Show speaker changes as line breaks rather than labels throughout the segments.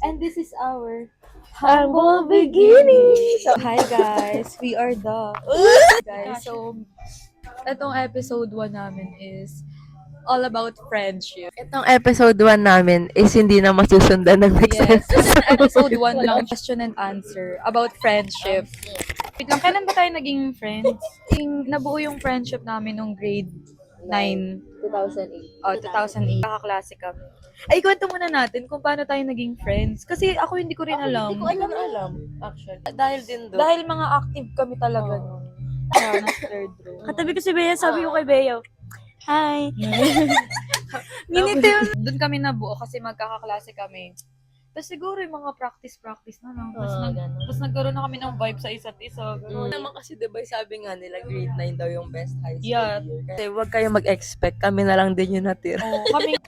And this is our
Humble beginning!
So, hi guys, we are the guys. So, itong episode 1 namin is all about friendship.
Itong episode 1 namin is hindi na masusundan ng next
Yes, episode 1
Wala.
lang, question and answer about friendship. Wait lang, kailan ba tayo naging friends? Nabuo yung friendship namin nung grade 9.
2008.
2008. Kakaklase kami. Ay, kwento muna natin kung paano tayo naging friends. Kasi ako hindi ko rin alam.
Hindi ko alam, actually. Dahil din doon.
Dahil mga active kami talaga noon. Na third row.
Katabi ko si Bea, sabi ko kay Bea, hi.
Minute yun. Doon kami nabuo kasi magkakaklase kami. Tapos siguro yung mga practice na lang. Tapos nagkaroon na kami ng vibe sa isa't isa.
Naman kasi diba sabi nga nila grade 9 daw yung best high school
Yeah.
year. Kasi huwag kayo mag-expect, kami na lang din yung natira.
Oh, kami.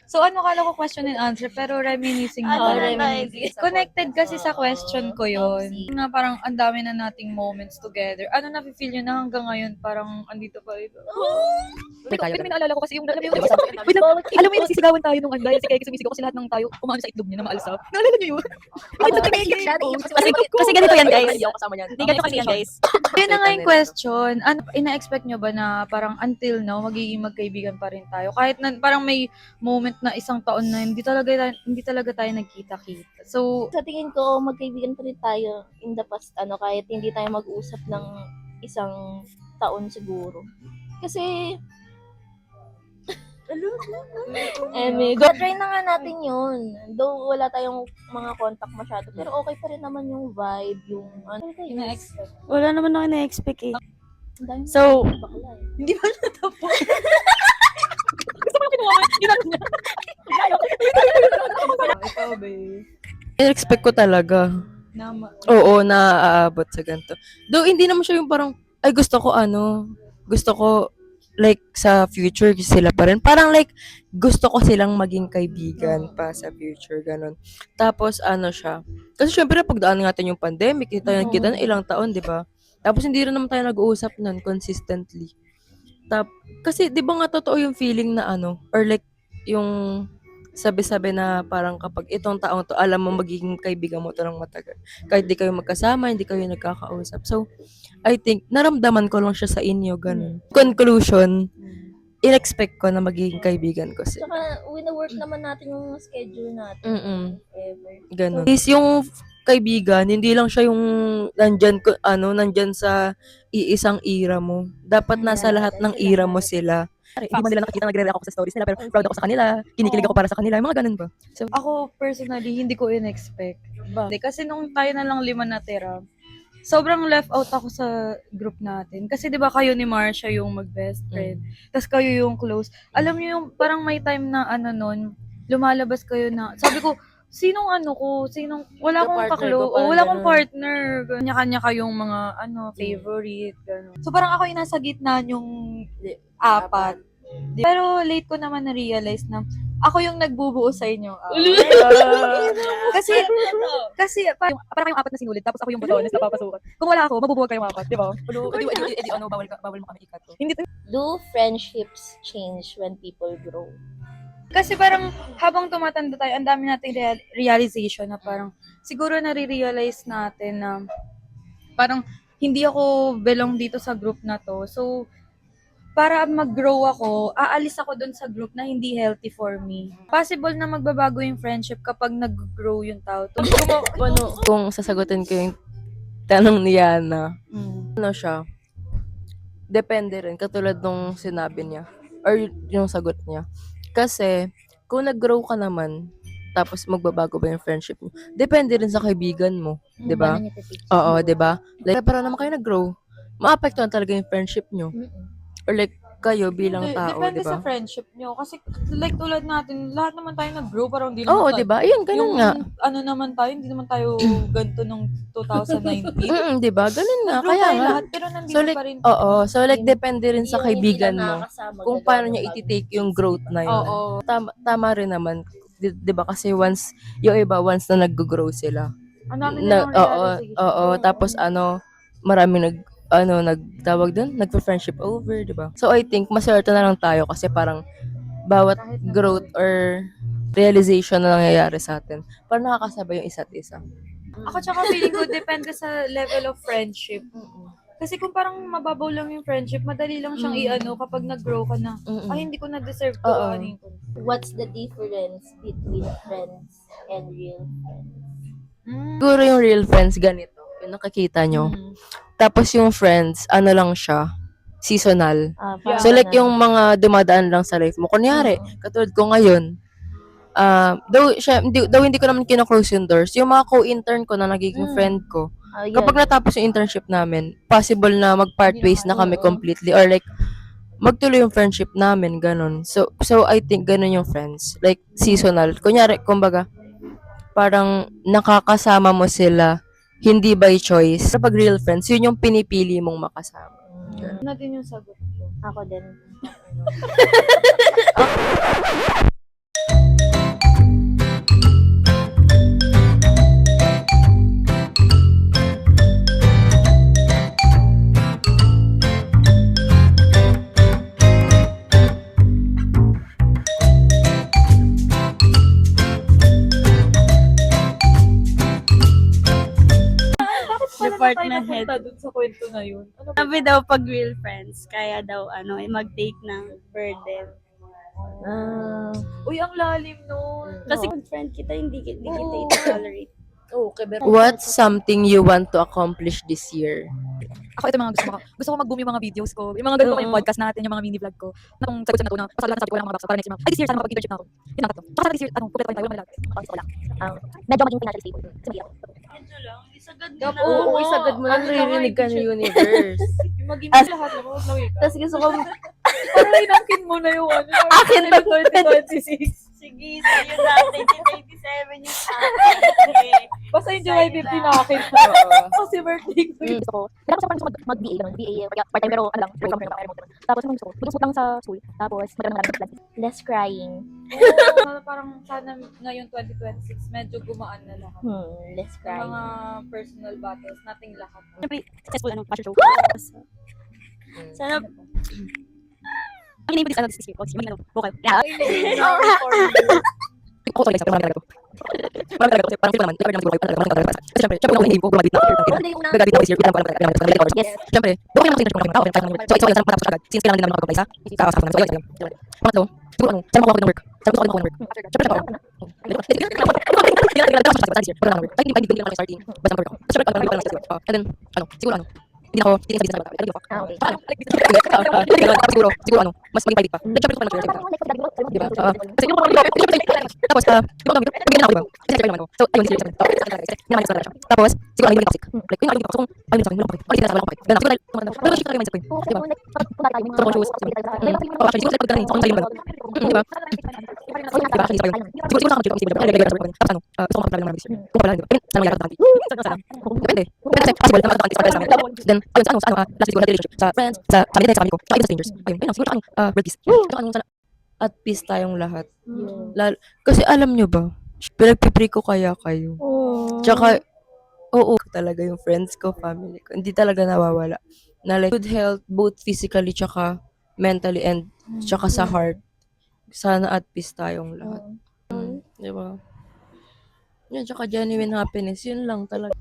So ano kala ko question and answer pero reminiscing na
Ano,
pala.
reminiscing.
Connected kasi sa question ko yon. Nga parang ang dami na nating moments together. Ano na-feel nyo na hanggang ngayon parang andito pa ito. May naalala ko kasi yung alam mo yung wait lang, alam mo yung sisigawan tayo nung anday si Kaya sumisigaw kasi lahat ng tayo umaano sa itlog niya na maalsa. Naalala niyo yun?
Kasi ganito yan, guys.
Hindi ako kasama niyan.
Hindi ganito kasi yan, guys.
Yun na nga yung question. Ano, ina-expect nyo ba na parang until now, magiging magkaibigan pa rin tayo? Kahit na parang may moment na isang taon na hindi talaga tayo nagkita-kita. So,
Sa tingin ko, magkaibigan pa rin tayo in the past, kahit hindi tayo mag-usap ng isang taon siguro. Kasi, try na nga natin yun. Though wala tayong mga contact masyado, pero okay pa rin naman yung vibe, yung
ina-expect.
Wala naman ako na-expect eh.
Ang dami
So,
ng bakla eh.
Hindi ba natapos? Gusto mo yung kinuha mo? Ginano niya. Ikaw, babe.
In-expect ko talaga. Oo, na aabot sa ganito. Though, hindi naman siya yung parang, ay gusto ko like sa future sila pa rin. Parang like, gusto ko silang maging kaibigan pa sa future, ganun. Tapos siya. Kasi syempre, pagdaan natin yung pandemic, hindi tayo nagkita na ilang taon, di ba? Tapos hindi rin naman tayo nag-uusap nun consistently. Kasi di ba nga totoo yung feeling na or like, yung sabi-sabi na parang kapag itong taong to, alam mo magiging kaibigan mo to ng matagal. Kahit di kayo magkasama, hindi kayo nagkakausap. So, I think, naramdaman ko lang siya sa inyo, ganun. Conclusion, in-expect ko na magiging kaibigan ko sila.
Tsaka, wina-work naman natin yung schedule natin. Ever.
Ganun. Is yung kaibigan, hindi lang siya yung nandyan sa iisang era mo. Dapat nasa lahat ng era mo sila. Hindi man nila nakikita, nagre-react ako sa stories nila, pero proud ako sa kanila, kinikilig ako para sa kanila, mga ganun ba? So,
Ako, personally, hindi ko in-expect. Kasi nung tayo na lang 5 natira, sobrang left out ako sa group natin. Kasi 'di ba kayo ni Marcia yung mag-best friend. Tapos kayo yung close. Alam niyo yung parang may time na noon, lumalabas kayo na sabi ko, wala akong
partner
kaklo,
ko, parang
wala akong
ganun.
partner. Kanya-kanya kayong mga favorite, gano'n. So parang ako yung nasa gitna yung apat. Pero late ko naman na-realize na ako yung nagbubuo sa inyo. Kasi parang kayong apat na sinulid, tapos ako yung botones na papasukan. Kung wala ako, mabubuwag kayong apat, di ba?
bawal mo kami ikat to.
Hindi
Do friendships change when people grow?
Kasi parang habang tumatanda tayo, ang dami nating realization na parang siguro nare-realize natin na parang hindi ako belong dito sa group na to. So, para mag-grow ako, aalis ako dun sa group na hindi healthy for me. Possible na magbabago yung friendship kapag nag-grow yung tao.
Kung sasagutin ko yung tanong ni Yana, siya, depende rin, katulad nung sinabi niya, or yung sagot niya. Kasi, kung nag-grow ka naman, tapos magbabago ba yung friendship mo, depende rin sa kaibigan mo, di ba? Oo, di ba? Like, para naman kayo nag-grow, maapektuhan talaga yung friendship nyo. Or like, kayo bilang tao,
Depende
di ba?
sa friendship nyo. Kasi like tulad natin, lahat naman tayo nag-grow, parang hindi
Oo,
naman
di ba? Ayun, ganun nga.
Naman tayo, hindi naman tayo ganito nung 2019.
Di ba? Ganun nga.
Nag-grow
Kaya
tayo
nga.
lahat, pero nandito
So like,
pa rin.
oo. So like, depende rin sa
Yung
kaibigan
hindi
mo.
lang nakakasama,
Kung
gano'n,
paano niya
bago
iti-take yung growth na yun.
Oo.
Tama rin naman. Di ba? Kasi yung iba, once na nag-grow sila.
Ang dami nilang realization.
Oo. Tapos maraming nagtawag doon, nagpa-friendship over, di ba? So, I think, maswerte na lang tayo kasi parang bawat
Kahit na
growth or realization na nangyayari sa atin, parang nakakasabay yung isa't isa.
Ako tsaka feeling ko depende sa level of friendship. Kasi kung parang mababaw lang yung friendship, madali lang siyang i-ano kapag nag-grow ka na.
Mm-mm.
Ay, hindi ko na-deserve to.
Oo.
Ano yun.
What's the difference between friends and real friends?
Siguro yung real friends, ganito. Yung nakikita nyo. Tapos yung friends, ano lang siya, seasonal.
Yeah.
So like yung mga dumadaan lang sa life mo. Kunyari, katulad ko ngayon, though hindi ko naman kino-close yung doors, yung mga co-intern ko na nagiging friend ko, kapag natapos yung internship namin, possible na mag-part ways na kami completely or like magtuloy yung friendship namin, ganun. So I think ganun yung friends. Like, seasonal. Kunyari, kumbaga, parang nakakasama mo sila hindi by choice. Kapag real friends, yun yung pinipili mong makasama.
Na din yung sagot ko.
Ako din.
Department head.
Napunta dun sa kwento na yun. Ano ba?
Sabi daw pag real friends, kaya daw mag-take ng burden.
Uy, ang lalim nun.
Kasi kung friend kita, hindi kita i-tolerate.
What's something you want to accomplish this year?
Ako ito mga gusto ko mag-boom yung mga videos ko. Yung mga ganito ko yung podcast natin, yung mga mini vlog ko. Na kung sagot na to na, pasalanan sabi ko lang mga babsa para next year. Ay, this year, sana makapag-internship na ako. Yun lang to. Tsaka sana this year, complete ko tayo, wala malaki. Gusto ko lang.
Medyo maging financially stable. Sabi ako.
Oo, isagad mo lang naririnig ka ng universe.
Yung maging lahat na huwag na wait.
Tapos gusto ko,
Parang inangkin mo na yung ano.
Akin na
2026.
Sige, sa'yo natin, 1987 yung akin.
Basta yung July 15 na akin. Kasi birthday ko yun.
gusto ko. Kailangan ko sa parang mag-BA, ganun. BA, part-time, pero ano lang, very comfortable. Tapos ano gusto ko? Mag-usap lang sa school. Tapos magkaroon ng maraming plans. Less crying.
Parang sana ngayon 2026, medyo gumaan na lahat.
Less
Yung
crying.
mga personal battles, nating lahat.
Siyempre, successful fashion show. Tapos, sana, ang name this year, maging vocal.
Ako sorry, sabi ko marami talaga to. Marami talaga kasi parang feel ko naman, never naman siguro kayo talaga. Kasi syempre, ako yung ko gumabit na. Gagabit na this year, kita pa lang.
Yes.
Syempre, buko yung mga internship ko ng tao, so ito sana matapos agad. Since kailangan din namin makapag isa, kakasap namin. So yun. Pangatlo, siguro sana makuha ko ng work. Sana makuha ko ng work. Syempre, ako. Hindi ko lang starting. Basta work ako. Syempre, ako lang siguro. And then, siguro hindi ako titingin sa business na ba? Siguro mas maging private pa. Syempre, ko pa lang diba? Kasi yung tapos, yung kami, nabigyan ako, diba? Kasi nag-try naman ako. So, ayun, serious naman. Naman yung siya. Tapos, siguro ayun yung toxic. Like, yun yung toxic. Kung ayun sa akin, wala ko pakit. Pag-isip na sa wala ko pakit. Ganun, siguro pero shit talaga yung mindset ko yun. Diba? So, mga shows. Actually, siguro sa pagkakain, sa kung diba? Diba? Actually, siguro sa kung tapos, gusto ko makapag ng business. Kung pala, diba? Sana mayroon tayo. Sana. Depende. Depende kasi possible na magkakaantis para sa amin. Then, ayun, sa last siguro na relationship. Sa friends, sa family, sa family ko, sa strangers. Ayun, siguro sa world peace. Sana at peace tayong lahat. Kasi alam nyo ba, pinagpipray ko kaya kayo. Tsaka, oo, talaga yung friends ko, family ko. Hindi talaga nawawala. Na like, good health, both physically, tsaka mentally, and tsaka sa heart. Sana at peace tayong lahat. Diba? Yun, tsaka genuine happiness, yun lang talaga.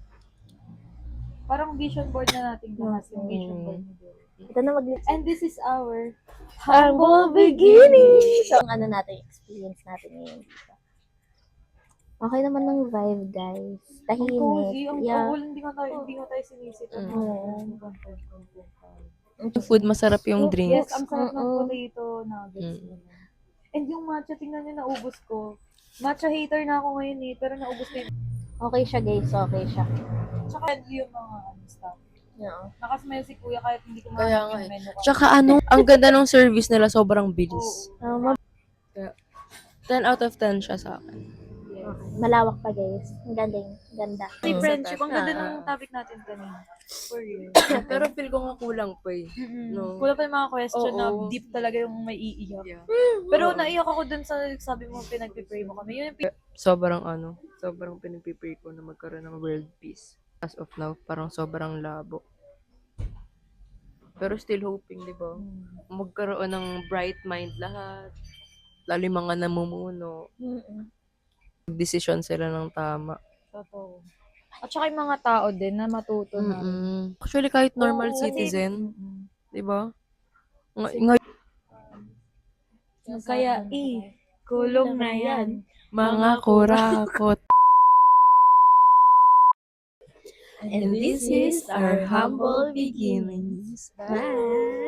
Parang vision board na natin lahat yung vision board ni Bill.
Ito na
And this is our
humble beginning. So, ang natin, experience natin ngayon dito. Okay naman ng vibe, guys.
Ang cozy,
Tahimik.
ang
Yeah.
hindi nga tayo sinisip.
Yung food, masarap yung
Yes,
drinks.
ang sarap ng potato nuggets. And yung matcha, tingnan nyo, naubos ko. Matcha hater na ako ngayon pero naubos ko yun.
Okay siya, guys. Okay siya.
Tsaka yung mga stuff.
Yeah.
Nakasmell si kuya kahit hindi ko
Kaya
makakita
nga
yung menu.
Tsaka ang ganda ng service nila, sobrang bilis. 10 out of 10 siya sa akin.
Malawak pa, guys. Ang ganda.
May friendship. Ang ganda ng topic natin kanina. For real.
Pero feel ko nga kulang pa eh. No.
Kulang pa yung mga question na
Oo.
deep talaga yung may iiyak.
Yeah.
Pero naiyak ako dun sa sabi mo pinagpipray mo kami. Yun yung
Sobrang pinagpipray ko na magkaroon ng world peace. As of now, parang sobrang labo. Pero still hoping, di ba? Magkaroon ng bright mind lahat. Lalo yung mga namumuno. Desisyon sila ng tama.
Totoo. At saka yung mga tao din na matuto na rin.
Actually, kahit normal
Oo,
citizen,
Mm-mm.
di ba?
Kaya, kulong na yan.
Mga kurakot. And this is our humble beginnings.
Bye!